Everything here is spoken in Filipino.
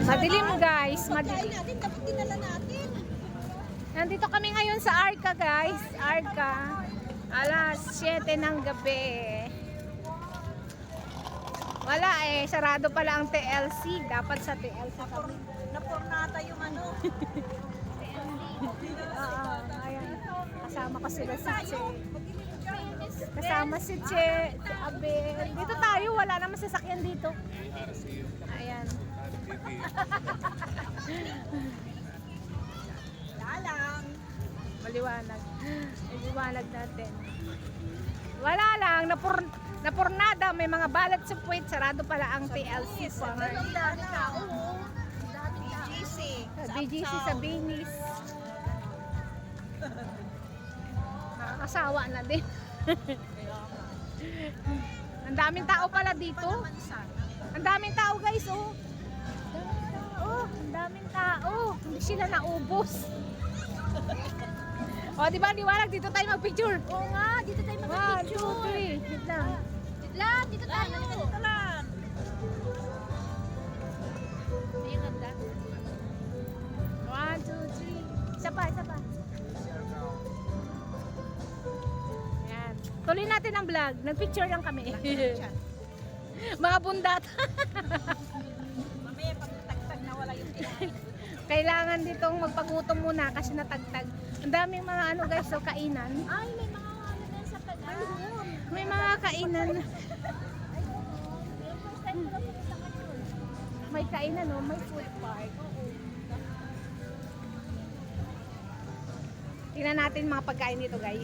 Madilim guys, Pagkain madilim. natin, dapat dinala natin. Nandito kami ngayon sa Arca guys. Arca. Alas 7 ng gabi. Wala eh, sarado pala ang TLC. Dapat sa TLC kami. Napornata yung ano. Ayan. Kasama ko sila si Che. Kasama si Che, si Abel. Dito tayo, wala naman sasakyan dito. Ayan. Dalang. Maliwanag. Maliwanag natin. Wala lang, napurnada, may mga balat sa puwit, sarado pala ang TLC sa Dami tao. BGC. BGC sa Binis. Nakakasawa na din. Ang daming tao pala dito. Ang daming tao guys, oh. Ang daming tao. Hindi sila naubos. O, di ba, liwanag, dito tayo mag-picture. Oo nga, dito tayo 1, 2, mag-picture. 3. Wait lang. Lan, dito tayo. Dito lang. Ayun, ganda. 1, 2, 3. Isa pa, isa pa. Yan. Tuloy natin ang vlog. Nag-picture lang kami. Mga bundat. Mamaya pag tagtag na wala yung tinahin. Kailangan ditong magpagutom muna kasi natagtag. Ang daming mga ano guys, so kainan. Ay, may mga ano na sa pag-ayun. May mga kainan. May kainan, no? May food park. Tingnan natin mga pagkain dito guys.